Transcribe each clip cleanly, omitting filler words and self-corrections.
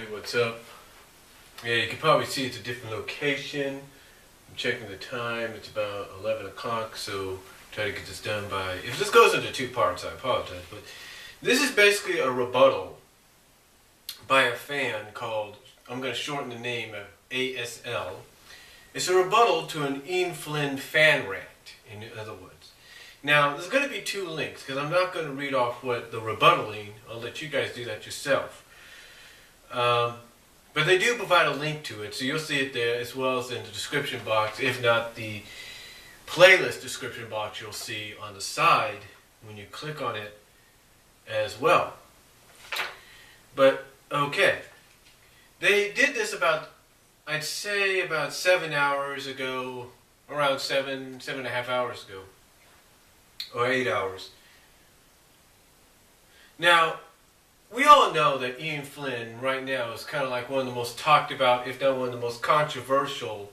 Hey, what's up? Yeah, you can probably see it's a different location. I'm checking the time. It's about 11 o'clock, so try to get this done by... If this goes into two parts, I apologize, but this is basically a rebuttal by a fan called, I'm going to shorten the name of ASL. It's a rebuttal to an Ian Flynn fan rant, in other words. Now, there's going to be two links, because I'm not going to read off what the rebuttaling. I'll let you guys do that yourself. But they do provide a link to it, so you'll see it there as well as in the description box. If not the playlist description box, you'll see on the side when you click on it as well. But, okay. They did this about, I'd say about 7 hours ago, around seven and a half hours ago, or 8 hours. Now, we all know that Ian Flynn right now is kind of like one of the most talked about, if not one of the most controversial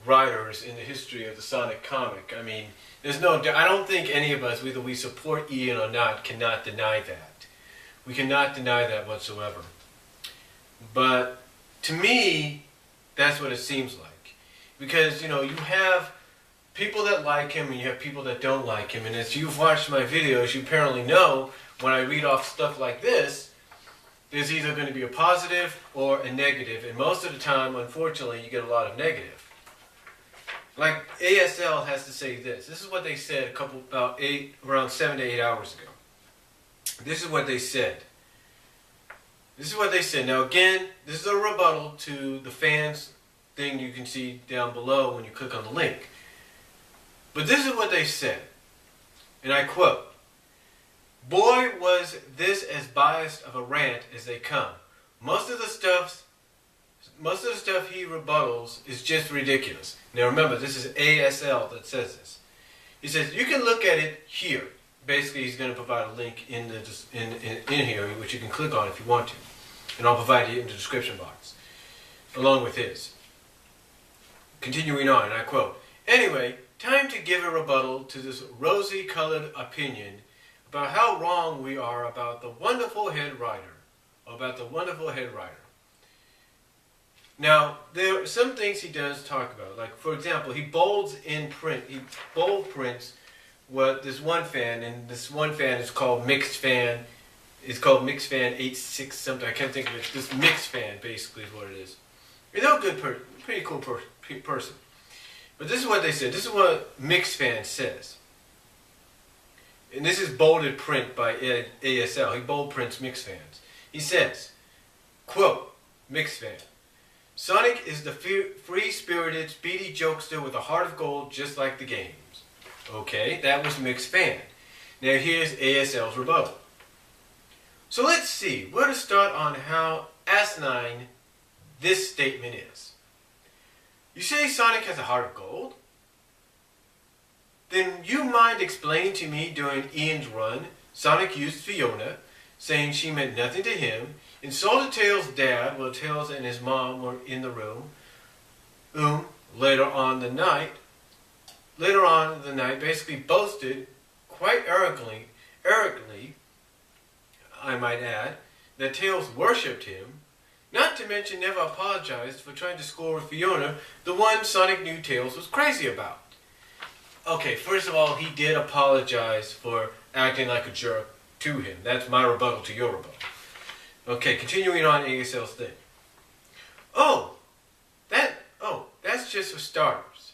writers in the history of the Sonic comic. I mean, there's no, I don't think any of us, whether we support Ian or not, cannot deny that. We cannot deny that whatsoever. But to me, that's what it seems like. Because, you know, you have people that like him and you have people that don't like him. And as you've watched my videos, you apparently know when I read off stuff like this, there's either going to be a positive or a negative. And most of the time, unfortunately, you get a lot of negative. Like ASL has to say this. This is what they said around 7 to 8 hours ago. This is what they said. This is what they said. Now again, this is a rebuttal to the fans thing you can see down below when you click on the link. But this is what they said. And I quote, "Boy, was this as biased of a rant as they come. Most of the stuff he rebuttals is just ridiculous." Now remember, this is ASL that says this. He says, you can look at it here. Basically, he's going to provide a link in here, which you can click on if you want to. And I'll provide it in the description box, along with his. Continuing on, and I quote, "Anyway, time to give a rebuttal to this rosy-colored opinion about how wrong we are about the wonderful head writer." Now, there are some things he does talk about. Like, for example, he bold prints what this one fan, and this one fan is called Mixed Fan. It's called Mixed Fan 86 something. I can't think of it. This Mixed Fan, basically, is what it is. They're a good pretty cool person. But this is what they said. This is what Mixed Fan says. And this is bolded print by ASL. He bold prints Mixed Fans. He says, quote, Mixed Fan, "Sonic is the free-spirited, speedy jokester with a heart of gold just like the games." Okay, that was Mixed Fan. Now here's ASL's rebuttal. So let's see where to start on how asinine this statement is. You say Sonic has a heart of gold? Then you mind explaining to me during Ian's run, Sonic used Fiona, saying she meant nothing to him, insulted Tails' dad while Tails and his mom were in the room, later on in the night basically boasted, quite arrogantly, I might add, that Tails worshipped him, not to mention never apologized for trying to score with Fiona, the one Sonic knew Tails was crazy about. Okay, first of all, he did apologize for acting like a jerk to him. That's my rebuttal to your rebuttal. Okay, continuing on ASL's thing. That's just for starters.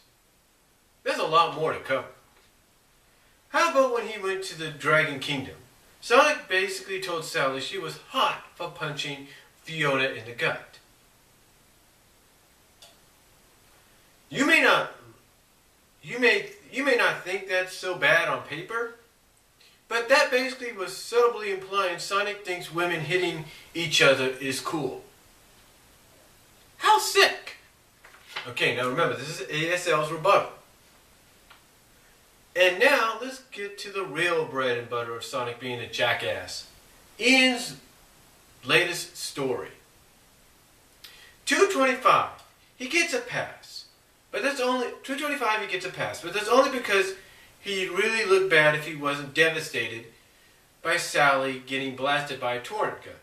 There's a lot more to cover. How about when he went to the Dragon Kingdom? Sonic basically told Sally she was hot for punching Fiona in the gut. You may not think that's so bad on paper, but that basically was subtly implying Sonic thinks women hitting each other is cool. How sick! Okay, now remember, this is ASL's rebuttal. And now, let's get to the real bread and butter of Sonic being a jackass. Ian's latest story. 225. He gets a pass. But that's only... 225 he gets a pass. But that's only because he'd really look bad if he wasn't devastated by Sally getting blasted by a torrent gun.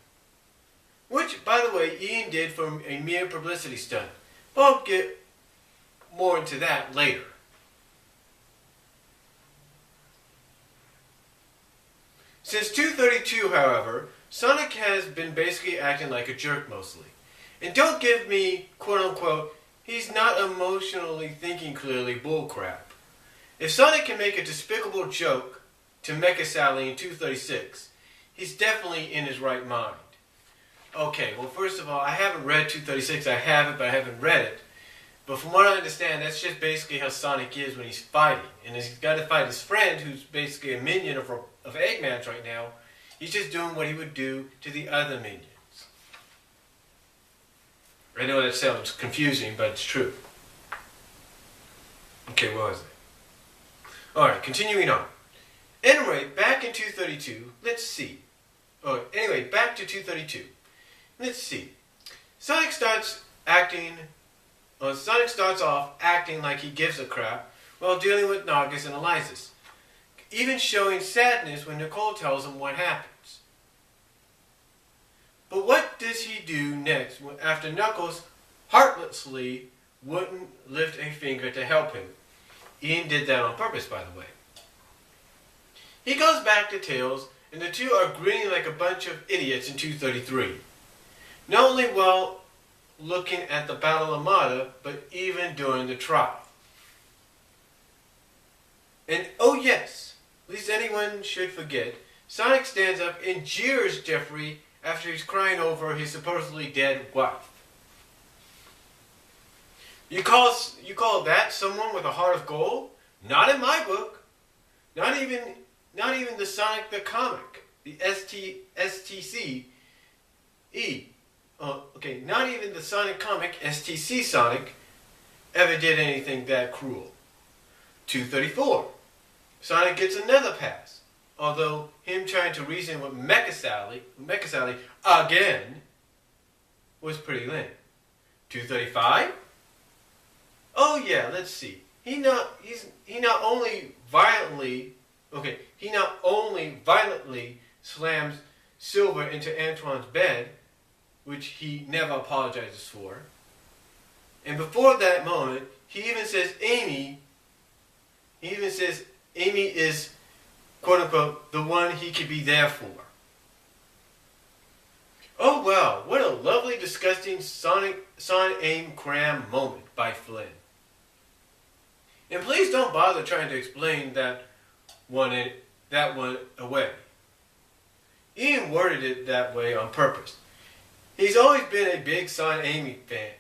which, by the way, Ian did for a mere publicity stunt. But I'll get more into that later. Since 232, however, Sonic has been basically acting like a jerk mostly. And don't give me, quote-unquote, he's not emotionally thinking clearly bullcrap. If Sonic can make a despicable joke to Mecha Sally in 236, he's definitely in his right mind. Okay, well first of all, I haven't read 236, I have it, but I haven't read it. But from what I understand, that's just basically how Sonic is when he's fighting. And he's got to fight his friend, who's basically a minion of Eggman's right now. He's just doing what he would do to the other minions. I know that sounds confusing, but it's true. Okay, what was it? Alright, continuing on. Anyway, back in 232, let's see. Oh, anyway, back to 232. Let's see. Sonic starts off acting like he gives a crap while dealing with Naugus and Elysis, even showing sadness when Nicole tells him what happens. But what does he do next after Knuckles heartlessly wouldn't lift a finger to help him? Ian did that on purpose, by the way. He goes back to Tails, and the two are grinning like a bunch of idiots in 233. Not only while looking at the Battle Armada, but even during the trial. And oh yes, least anyone should forget, Sonic stands up and jeers Jeffrey after he's crying over his supposedly dead wife. You call that someone with a heart of gold? Not in my book. Not even the Sonic the comic, the STCE. Okay, not even the Sonic comic, STC Sonic, ever did anything that cruel. 234. Sonic gets another pass, although him trying to reason with Mecha Sally again was pretty lame. 235. Oh yeah, let's see. He not only violently slams Silver into Antoine's bed, which he never apologizes for. And before that moment, he even says Amy is, quote unquote, the one he could be there for. Oh wow, what a lovely, disgusting Sonic Aim Cram moment by Flynn. And please don't bother trying to explain that one away. Ian worded it that way on purpose. He's always been a big Son Amy fan,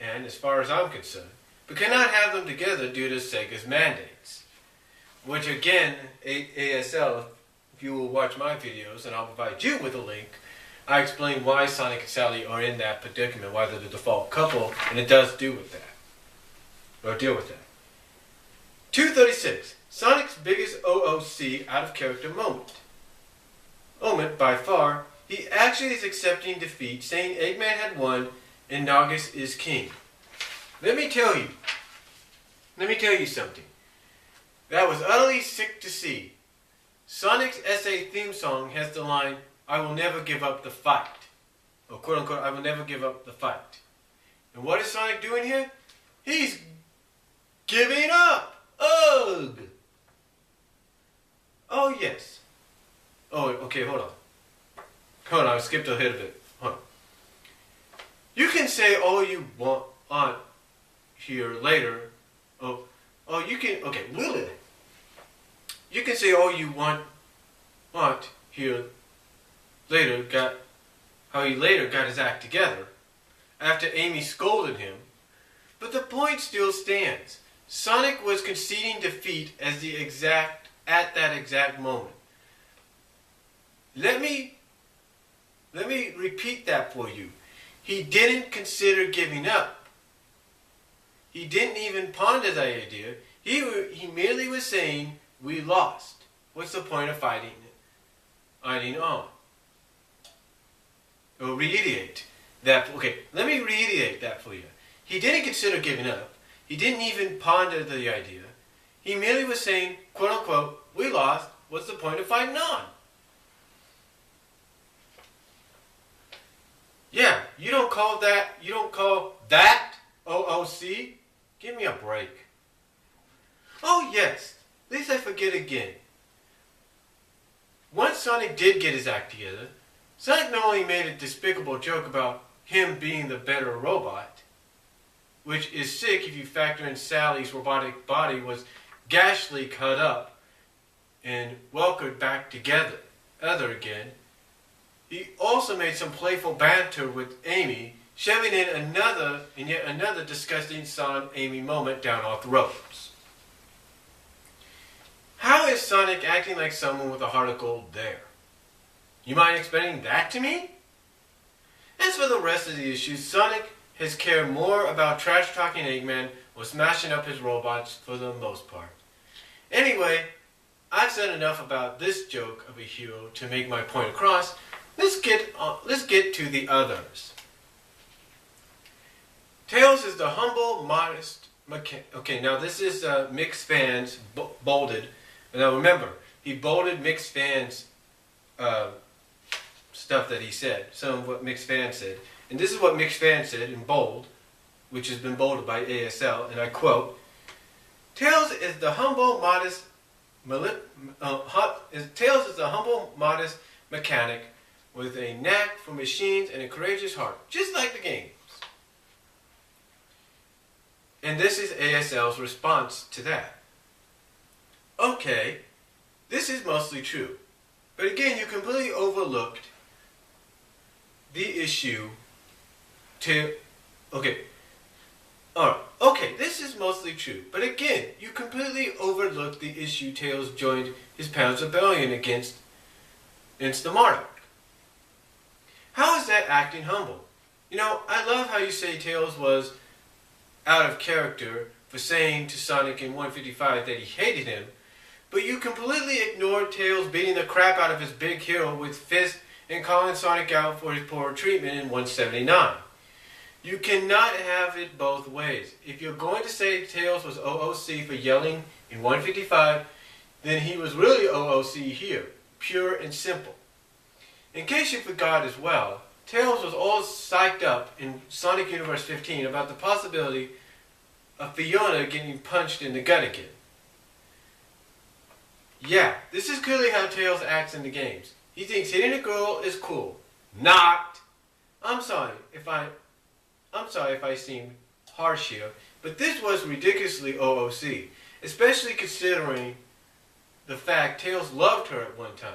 and as far as I'm concerned, but cannot have them together due to Sega's mandates. Which again, ASL, if you will watch my videos, and I'll provide you with a link, I explain why Sonic and Sally are in that predicament, why they're the default couple, and it does deal with that. 236. Sonic's biggest OOC out of character moment. By far, he actually is accepting defeat, saying Eggman had won and Naugus is king. Let me tell you something. That was utterly sick to see. Sonic's SA theme song has the line, I will never give up the fight. Or quote unquote, I will never give up the fight. And what is Sonic doing here? He's giving up. Ugh. Oh yes. Oh, okay, hold on, I skipped ahead a bit. Hold on. You can say all you want on here later. You can say all you want here later, how he later got his act together after Amy scolded him. But the point still stands. Sonic was conceding defeat at that exact moment. Let me repeat that for you. He didn't consider giving up. He didn't even ponder the idea. He merely was saying, we lost. What's the point of fighting on? Reiterate that. Okay, let me reiterate that for you. He didn't consider giving up. He didn't even ponder the idea. He merely was saying, quote unquote, we lost. What's the point of fighting on? Yeah, you don't call that OOC? Give me a break. Oh yes, lest I forget again. Once Sonic did get his act together, Sonic not only made a despicable joke about him being the better robot, which is sick if you factor in Sally's robotic body was gashly cut up and welcomed back together again. He also made some playful banter with Amy, shoving in yet another disgusting Son-Amy moment down our throats. How is Sonic acting like someone with a heart of gold there? You mind explaining that to me? As for the rest of the issues, Sonic has cared more about trash-talking Eggman or smashing up his robots for the most part. Anyway, I've said enough about this joke of a hero to make my point across. Let's get to the others. Tails is the humble, modest okay, now this is Mixed Fans bolded. Now remember, he bolded Mixed Fans stuff that he said. Some of what Mixed Fans said. And this is what Mixed Fans said in bold, which has been bolded by ASL, and I quote, Tails is the humble, modest mechanic with a knack for machines and a courageous heart, just like the games. And this is ASL's response to that. Okay, this is mostly true. But again, you completely overlooked the issue this is mostly true. But again, you completely overlooked the issue Tails joined his pals' rebellion against the Monarch. How is that acting humble? You know, I love how you say Tails was out of character for saying to Sonic in 155 that he hated him, but you completely ignored Tails beating the crap out of his big hero with fists and calling Sonic out for his poor treatment in 179. You cannot have it both ways. If you're going to say Tails was OOC for yelling in 155, then he was really OOC here, pure and simple. In case you forgot as well, Tails was all psyched up in Sonic Universe 15 about the possibility of Fiona getting punched in the gut again. Yeah, this is clearly how Tails acts in the games. He thinks hitting a girl is cool. Not. I'm sorry if I seem harsh here, but this was ridiculously OOC, especially considering the fact Tails loved her at one time.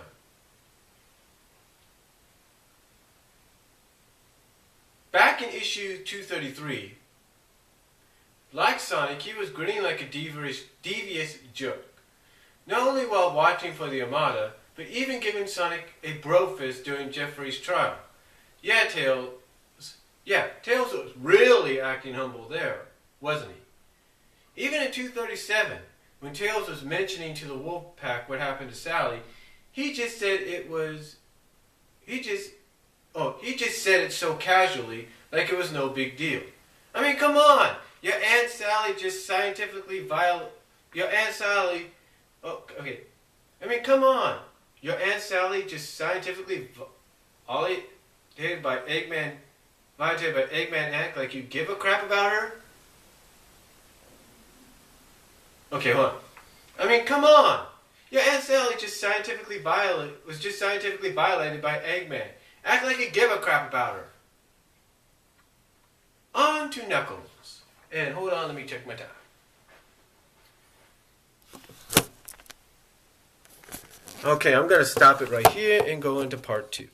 Back in issue 233, like Sonic, he was grinning like a devious jerk. Not only while watching for the Armada, but even giving Sonic a bro fist during Jeffrey's trial. Tails was really acting humble there, wasn't he? Even in 237, when Tails was mentioning to the Wolf Pack what happened to Sally, he just said it so casually, like it was no big deal. I mean, come on! Your Aunt Sally just scientifically violated by Eggman act like you give a crap about her? Okay, hold on. I mean, come on! Your Aunt Sally was just scientifically violated by Eggman. Act like you give a crap about her. On to Knuckles. And hold on, let me check my time. Okay, I'm going to stop it right here and go into part 2.